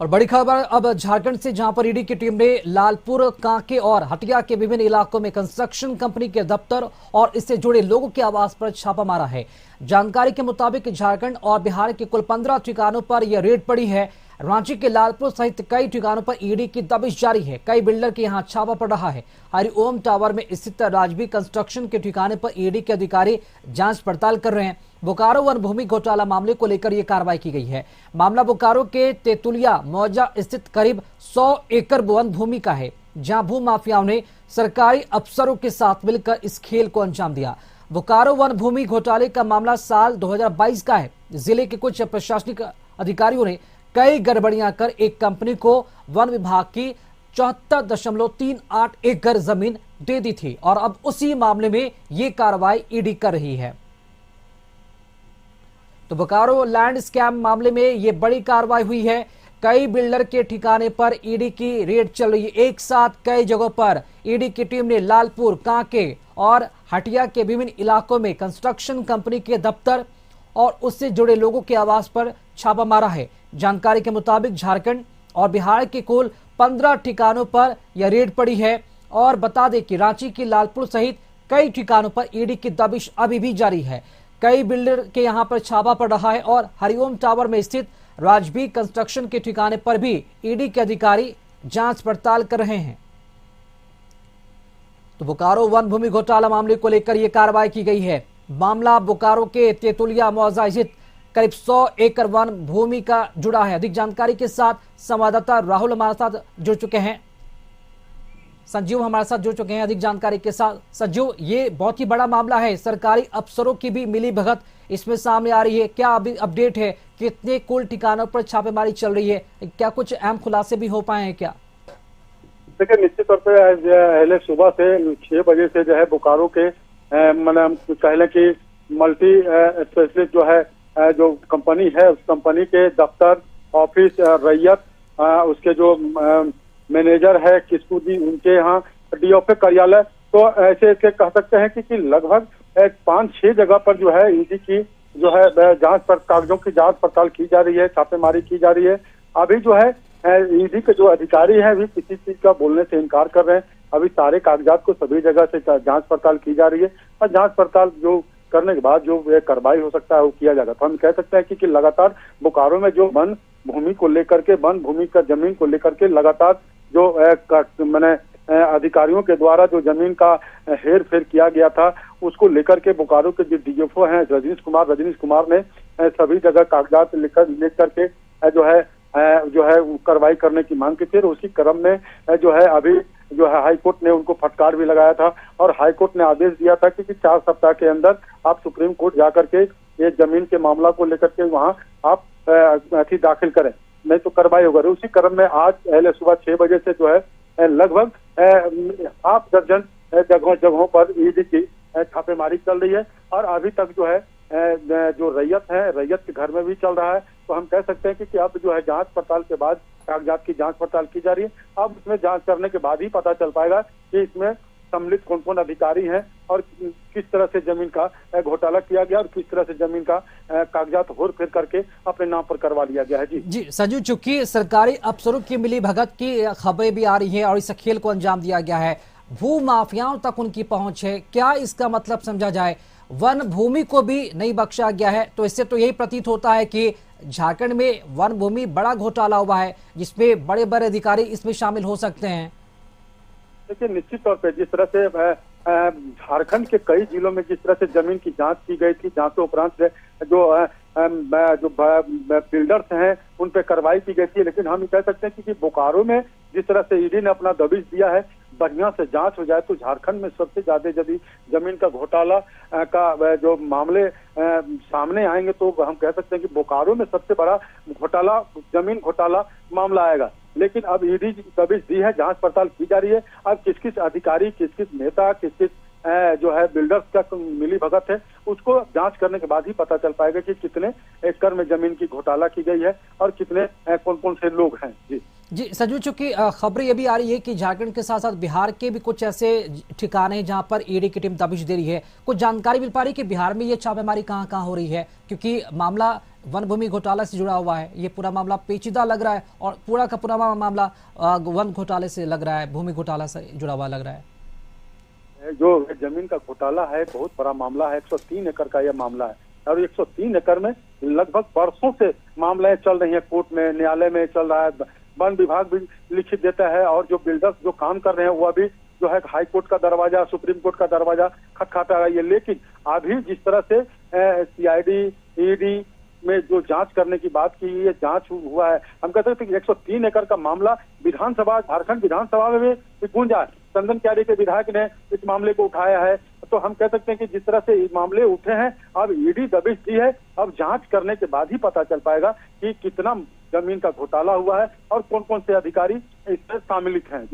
और बड़ी खबर अब झारखंड से, जहां पर ईडी की टीम ने लालपुर, कांके और हटिया के विभिन्न इलाकों में कंस्ट्रक्शन कंपनी के दफ्तर और इससे जुड़े लोगों के आवास पर छापा मारा है। जानकारी के मुताबिक झारखंड और बिहार के कुल 15 ठिकानों पर यह रेड पड़ी है। रांची के लालपुर सहित कई ठिकानों पर ईडी की दबिश जारी है। कई बिल्डर के यहां छापा पड़ रहा है। हरिओम टावर में स्थित राजवी कंस्ट्रक्शन के ठिकाने पर ईडी के अधिकारी जांच पड़ताल कर रहे हैं। बोकारो वन भूमि घोटाला मामले को लेकर यह कार्रवाई की गई है। मामला बोकारो के तेतुलिया मौजा स्थित करीब 100 एकड़ वन भूमि का है, जहां भू माफियाओं ने सरकारी अफसरों के साथ मिलकर इस खेल को अंजाम दिया। बोकारो वन भूमि घोटाले का मामला साल 2022 का है। जिले के कुछ प्रशासनिक अधिकारियों ने कई गड़बड़ियां कर एक कंपनी को वन विभाग की 74.38 एकड़ जमीन दे दी थी और अब उसी मामले में ये कार्रवाई ईडी कर रही है। तो बोकारो लैंड स्कैम मामले में ये बड़ी कार्रवाई हुई है। कई बिल्डर के ठिकाने पर ईडी की रेड चल रही है। एक साथ कई जगहों पर ईडी की टीम ने लालपुर, कांके और हटिया के विभिन्न इलाकों में कंस्ट्रक्शन कंपनी के दफ्तर और उससे जुड़े लोगों के आवास पर छापा मारा है। जानकारी के मुताबिक झारखंड और बिहार के कुल 15 ठिकानों पर यह रेड पड़ी है। और बता दें कि रांची की लालपुर सहित कई ठिकानों पर ईडी की दबिश अभी भी जारी है। कई बिल्डर के यहां पर छापा पड़ रहा है और हरिओम टावर में स्थित राजवी कंस्ट्रक्शन के ठिकाने पर भी ईडी के अधिकारी जांच पड़ताल कर रहे हैं। तो बोकारो वन भूमि घोटाला मामले को लेकर यह कार्रवाई की गई है। मामला बोकारो के तेतुलिया मौजा स्थित करीब 100 एकड़ वन भूमि का जुड़ा है। अधिक जानकारी के साथ संवाददाता राहुल हमारे साथ जुड़ चुके हैं। संजीव हमारे साथ जुड़ चुके हैं अधिक जानकारी के साथ। संजीव, ये बहुत ही बड़ा मामला है, सरकारी अफसरों की भी मिली भगत इसमें सामने आ रही है। क्या अभी अपडेट है, कितने कुल ठिकानों पर छापेमारी चल रही है, क्या कुछ अहम खुलासे भी हो पाए हैं क्या? देखिए, निश्चित तौर पे पहले सुबह से 6 बजे से जो है बोकारो के मतलब कह लें कि मल्टी स्पेशलिस्ट जो है जो कंपनी है, उस कंपनी के दफ्तर, ऑफिस, रैयत, उसके जो मैनेजर है किसकू जी, उनके यहाँ डीओपी कार्यालय, तो ऐसे कह सकते हैं कि लगभग 5-6 जगह पर जो है ईडी की जो है जांच पर कागजों की जांच पड़ताल की जा रही है, छापेमारी की जा रही है। अभी जो है ईडी के जो अधिकारी हैं अभी किसी चीज का बोलने से इनकार कर रहे हैं। अभी सारे कागजात को सभी जगह से जांच पड़ताल की जा रही है और जांच पड़ताल जो करने के बाद जो कार्रवाई हो सकता है वो किया जाएगा। तो हम कह सकते हैं कि लगातार बोकारो में जो वन भूमि को लेकर के, वन भूमि का जमीन को लेकर के लगातार जो मैंने अधिकारियों के द्वारा जो जमीन का हेर फेर किया गया था, उसको लेकर के बोकारो के जो डीएफओ हैं रजनीश कुमार ने सभी जगह कागजात लेकर के जो है कार्रवाई करने की मांग की थी। उसी क्रम में जो है अभी जो है हाईकोर्ट ने उनको फटकार भी लगाया था और हाईकोर्ट ने आदेश दिया था कि 4 सप्ताह के अंदर आप सुप्रीम कोर्ट जाकर के ये जमीन के मामला को लेकर के वहाँ आप अथी दाखिल करें, नहीं तो कार्रवाई होगा। उसी क्रम में आज पहले सुबह 6 बजे से जो है लगभग 8 दर्जन जगहों पर ईडी की छापेमारी चल रही है और अभी तक जो है जो रैयत के घर में भी चल रहा है। तो हम कह सकते हैं कि अब जो है जांच पड़ताल के बाद कागजात की जांच पड़ताल की जा रही है। अब इसमें जांच करने के बाद ही पता चल पाएगा कि इसमें सम्मिलित कौन कौन अधिकारी हैं और किस तरह से जमीन का घोटाला किया गया और किस तरह से जमीन का कागजात होर फेर करके अपने नाम पर करवा लिया गया है। जी संजू, चूंकि सरकारी अफसरों की मिली भगत की खबरें भी आ रही है और इस खेल को अंजाम दिया गया है, भू माफियाओं तक उनकी पहुंच है, क्या इसका मतलब समझा जाए? वन भूमि को भी नहीं बख्शा गया है, तो इससे तो यही प्रतीत होता है कि झारखंड में वन भूमि बड़ा घोटाला हुआ है जिसमें बड़े बड़े अधिकारी इसमें शामिल हो सकते हैं। देखिए, निश्चित तौर पे जिस तरह से झारखंड के कई जिलों में जिस तरह से जमीन की जांच की गई थी, जांच के उपरांत जो बिल्डर्स हैं उन पे कार्रवाई की गई थी, लेकिन हम कह सकते हैं कि बोकारो में जिस तरह से ईडी ने अपना दबिश दिया है, बढ़िया से जांच हो जाए तो झारखंड में सबसे ज्यादा यदि जमीन का घोटाला का जो मामले सामने आएंगे तो हम कह सकते हैं कि बोकारो में सबसे बड़ा घोटाला, जमीन घोटाला मामला आएगा। लेकिन अब ईडी दबिश दी है, जांच पड़ताल की जा रही है। अब किस किस अधिकारी, किस किस नेता, किस किस जो है बिल्डर्स का मिली भगत है, उसको जांच करने के बाद ही पता चल पाएगा कि कितने एकड़ में जमीन की घोटाला की गई है और कितने कौन कौन से लोग हैं। जी संजू, चूंकि खबरें ये भी आ रही है कि झारखंड के साथ साथ बिहार के भी कुछ ऐसे ठिकाने हैं जहां पर ईडी की टीम दबिश दे रही है। कुछ जानकारी मिल पा रही है कि बिहार में ये छापेमारी कहां कहां हो रही है, क्योंकि मामला वन भूमि घोटाला से जुड़ा हुआ है। ये पूरा मामला पेचीदा लग रहा है और पूरा का पूरा मामला वन घोटाले से लग रहा है, भूमि घोटाला से जुड़ा हुआ लग रहा है। जो जमीन का घोटाला है बहुत बड़ा मामला है। 103 एकड़ का यह मामला है और 103 एकड़ में लगभग वर्षों से मामले चल रही है, कोर्ट में, न्यायालय में चल रहा है। वन विभाग भी लिखित देता है और जो बिल्डर्स जो काम कर रहे हैं वह भी जो है हाई कोर्ट का दरवाजा, सुप्रीम कोर्ट का दरवाजा खटखटा रही है। लेकिन अभी जिस तरह से CID, ED में जो जांच करने की बात की, ये जांच हुआ है, हम कहते हैं कि 103 एकड़ का मामला विधानसभा, झारखंड विधानसभा में भी गूंजा है। चंदन क्यारी के विधायक ने इस मामले को उठाया है। तो हम कह सकते हैं कि जिस तरह से ये मामले उठे हैं, अब ED दबिश दी है। अब जांच करने के बाद ही पता चल पाएगा कि कितना जमीन का घोटाला हुआ है और कौन कौन से अधिकारी इसमें शामिलित हैं।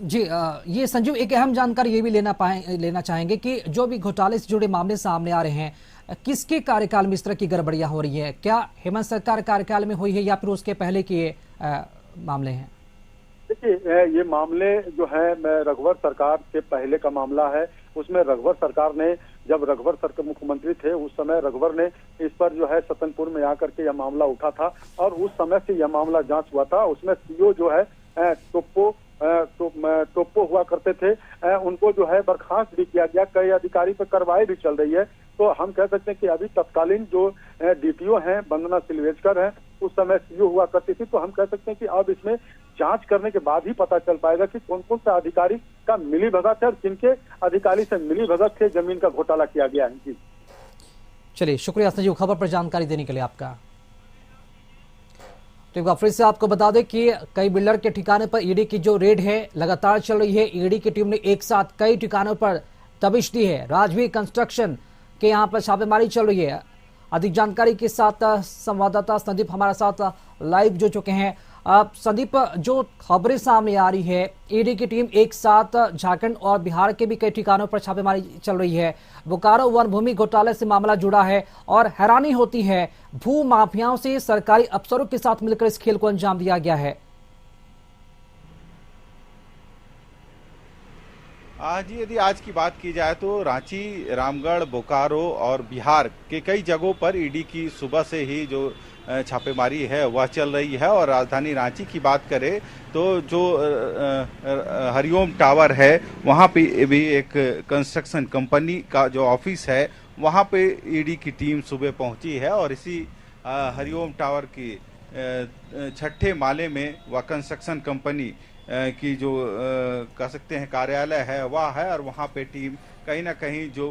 जी, ये संजीव, एक अहम जानकारी ये भी लेना चाहेंगे कि जो भी घोटाले से जुड़े मामले सामने आ रहे हैं, किसके कार्यकाल में इस तरह की गड़बड़ियां हो रही है? क्या हेमंत सरकार कार्यकाल में हुई है या फिर उसके पहले के मामले हैं? देखिए, ये मामले जो है रघुवर सरकार के पहले का मामला है। उसमें रघुवर सरकार ने, जब रघुवर सरकार मुख्यमंत्री थे उस समय रघुवर ने इस पर जो है सतनपुर में आकर के यह मामला उठा था और उस समय से यह मामला जांच हुआ था। उसमें CO जो है टोप्पो हुआ करते थे, उनको जो है बर्खास्त भी किया गया। कई अधिकारी पर कार्रवाई भी चल रही है। तो हम कह सकते हैं कि अभी तत्कालीन जो DPO हैं, वंदना सिल्वेस्कर हैं, उस समय CO हुआ करती थी। तो हम कह सकते हैं कि अब इसमें जांच करने के बाद ही पता चल पाएगा कि कौन कौन सा अधिकारी का मिली भगत है और किनके अधिकारी से मिली भगत से जमीन का घोटाला किया गया है। जी चलिए, शुक्रिया संजीव, खबर पर जानकारी देने के लिए आपका। तो एक बार फिर से आपको बता दें कि कई बिल्डर के ठिकाने पर ED की जो रेड है लगातार चल रही है। ED की टीम ने एक साथ कई ठिकानों पर दबिश दी है। राजवीर कंस्ट्रक्शन के यहाँ पर छापेमारी चल रही है। अधिक जानकारी के साथ संवाददाता संदीप हमारे साथ लाइव जुड़ चुके हैं। संदीप, जो खबरें सामने आ रही है, ED की टीम एक साथ झारखंड और बिहार के भी कई ठिकानों पर छापेमारी चल रही है। बोकारो वन भूमि घोटाले से मामला जुड़ा है और हैरानी होती है, भू माफियाओं से सरकारी अफसरों के साथ मिलकर इस खेल को अंजाम दिया गया है। जी, यदि आज की बात की जाए तो रांची, रामगढ़, बोकारो और बिहार के कई जगहों पर ED की सुबह से ही जो छापेमारी है वह चल रही है। और राजधानी रांची की बात करें तो जो हरिओम टावर है वहाँ पे भी एक कंस्ट्रक्शन कंपनी का जो ऑफिस है वहाँ पे ED की टीम सुबह पहुँची है और इसी हरिओम टावर की 6ठे माले में वह कंस्ट्रक्शन कंपनी की जो कह सकते हैं कार्यालय है वह है और वहाँ पे टीम कहीं ना कहीं जो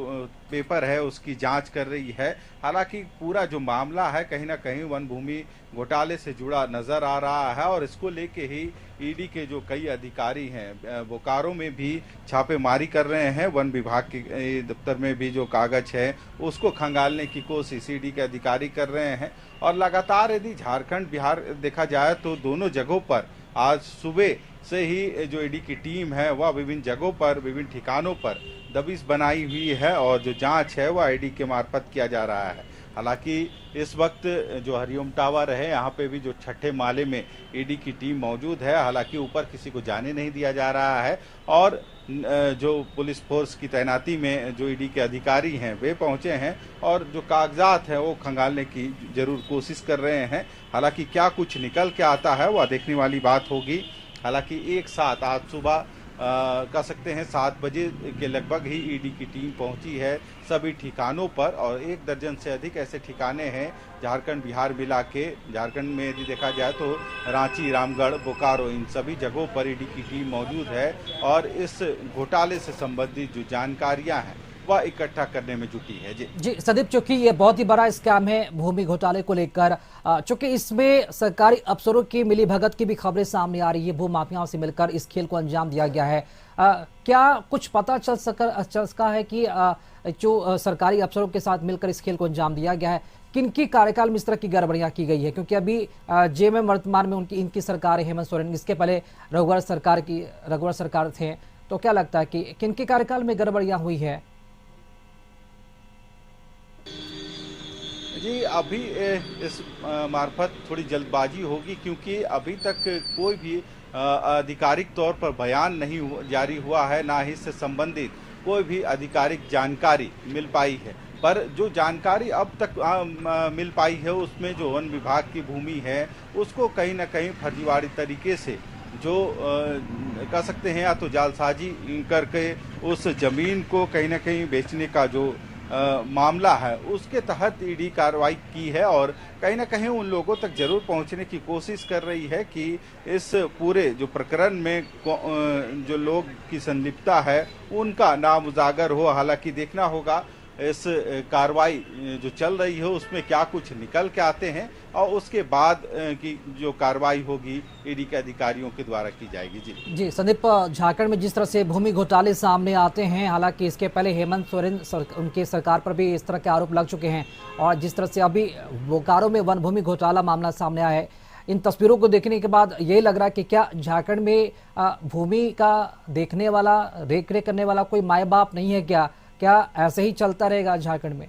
पेपर है उसकी जांच कर रही है। हालांकि पूरा जो मामला है कहीं ना कहीं वन भूमि घोटाले से जुड़ा नजर आ रहा है और इसको लेके ही ED के जो कई अधिकारी हैं बोकारो में भी छापेमारी कर रहे हैं। वन विभाग के दफ्तर में भी जो कागज है उसको खंगालने की कोशिश ED के अधिकारी कर रहे हैं। और लगातार यदि झारखंड बिहार देखा जाए तो दोनों जगहों पर आज सुबह से ही जो ED की टीम है वह विभिन्न जगहों पर, विभिन्न ठिकानों पर दबिश बनाई हुई है और जो जांच है वह ED के मार्फत किया जा रहा है। हालांकि इस वक्त जो हरिओम टावर है यहाँ पे भी जो 6ठे माले में ED की टीम मौजूद है। हालांकि ऊपर किसी को जाने नहीं दिया जा रहा है और जो पुलिस फोर्स की तैनाती में जो ED के अधिकारी हैं वे पहुंचे हैं और जो कागजात हैं वो खंगालने की जरूर कोशिश कर रहे हैं। हालांकि क्या कुछ निकल के आता है वह देखने वाली बात होगी। हालांकि एक साथ आज सुबह कह सकते हैं 7 बजे के लगभग ही ED की टीम पहुंची है सभी ठिकानों पर और 1 दर्जन से अधिक ऐसे ठिकाने हैं झारखंड बिहार मिला के। झारखंड में यदि देखा जाए तो रांची, रामगढ़, बोकारो इन सभी जगहों पर ED की टीम मौजूद है और इस घोटाले से संबंधित जो जानकारियां हैं वह इकट्ठा करने में जुटी है। जी संदीप, चूंकि ये बहुत ही बड़ा स्कैम है भूमि घोटाले को लेकर, चूंकि इसमें सरकारी अफसरों की मिली भगत की भी खबरें सामने आ रही है, भू माफियाओं से मिलकर इस खेल को अंजाम दिया गया है। क्या कुछ पता चल सका है कि जो सरकारी अफसरों के साथ मिलकर इस खेल को अंजाम दिया गया है, किनकी कार्यकाल में इस तरह की गड़बड़ियां की गई है? क्योंकि अभी जेएमएम में वर्तमान में इनकी सरकार है, हेमंत सोरेन, इसके पहले रघुवर सरकार थे। तो क्या लगता है कि किनके कार्यकाल में गड़बड़ियां हुई है? जी, अभी इस मार्फत थोड़ी जल्दबाजी होगी क्योंकि अभी तक कोई भी आधिकारिक तौर पर बयान नहीं जारी हुआ है, ना ही इससे संबंधित कोई भी आधिकारिक जानकारी मिल पाई है। पर जो जानकारी अब तक मिल पाई है उसमें जो वन विभाग की भूमि है उसको कहीं ना कहीं फर्जीवाड़ी तरीके से जो कह सकते हैं या तो जालसाजी करके उस जमीन को कहीं ना कहीं बेचने का जो मामला है उसके तहत ईडी कार्रवाई की है और कहीं ना कहीं उन लोगों तक जरूर पहुंचने की कोशिश कर रही है कि इस पूरे जो प्रकरण में जो लोग की संलिप्तता है उनका नाम उजागर हो। हालांकि देखना होगा इस कार्रवाई जो चल रही है उसमें क्या कुछ निकल के आते हैं और उसके बाद की जो कार्रवाई होगी ईडी के अधिकारियों के द्वारा की जाएगी। जी संदीप, झारखंड में जिस तरह से भूमि घोटाले सामने आते हैं, हालांकि इसके पहले हेमंत सोरेन उनके सरकार पर भी इस तरह के आरोप लग चुके हैं और जिस तरह से अभी बोकारो में वन भूमि घोटाला मामला सामने आया है, इन तस्वीरों को देखने के बाद यही लग रहा है कि क्या झारखंड में भूमि का देखने वाला, रेख रेख करने वाला कोई माए बाप नहीं है क्या? क्या ऐसे ही चलता रहेगा झारखंड में?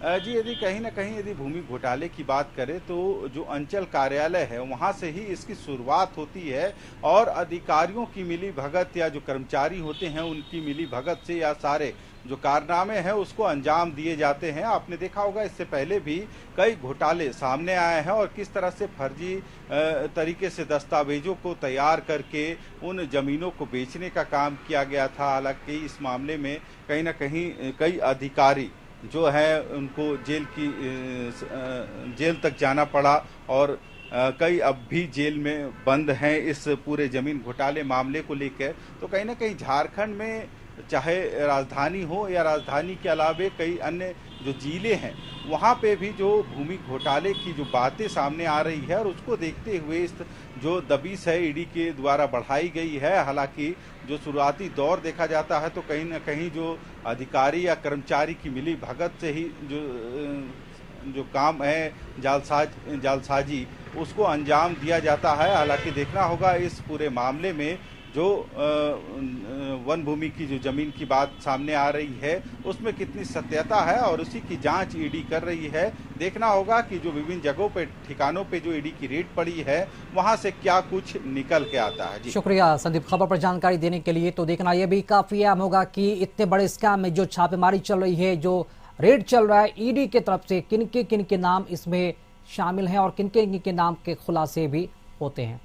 जी, यदि कहीं ना कहीं यदि भूमि घोटाले की बात करें तो जो अंचल कार्यालय है वहां से ही इसकी शुरुआत होती है और अधिकारियों की मिली भगत या जो कर्मचारी होते हैं उनकी मिली भगत से या सारे जो कारनामे हैं उसको अंजाम दिए जाते हैं। आपने देखा होगा इससे पहले भी कई घोटाले सामने आए हैं और किस तरह से फर्जी तरीके से दस्तावेजों को तैयार करके उन जमीनों को बेचने का काम किया गया था। हालांकि इस मामले में कहीं ना कहीं कई अधिकारी जो है उनको जेल तक जाना पड़ा और कई अब भी जेल में बंद हैं इस पूरे जमीन घोटाले मामले को लेकर। तो कहीं ना कहीं झारखंड में चाहे राजधानी हो या राजधानी के अलावे कई अन्य जो जिले हैं वहाँ पे भी जो भूमि घोटाले की जो बातें सामने आ रही है और उसको देखते हुए इस जो दबिश है ईडी के द्वारा बढ़ाई गई है। हालांकि जो शुरुआती दौर देखा जाता है तो कहीं ना कहीं जो अधिकारी या कर्मचारी की मिली भगत से ही जो काम है जालसाजी उसको अंजाम दिया जाता है। हालांकि देखना होगा इस पूरे मामले में जो वन भूमि की जो जमीन की बात सामने आ रही है उसमें कितनी सत्यता है और उसी की जांच ईडी कर रही है। देखना होगा कि जो विभिन्न जगहों पे ठिकानों पे जो ईडी की रेड पड़ी है वहां से क्या कुछ निकल के आता है। जी शुक्रिया संदीप, खबर पर जानकारी देने के लिए। तो देखना यह भी काफी अहम होगा कि इतने बड़े स्कैम में जो छापेमारी चल रही है, जो रेड चल रहा है ईडी की तरफ से, किन के नाम इसमें शामिल हैं और किन के नाम के खुलासे भी होते हैं।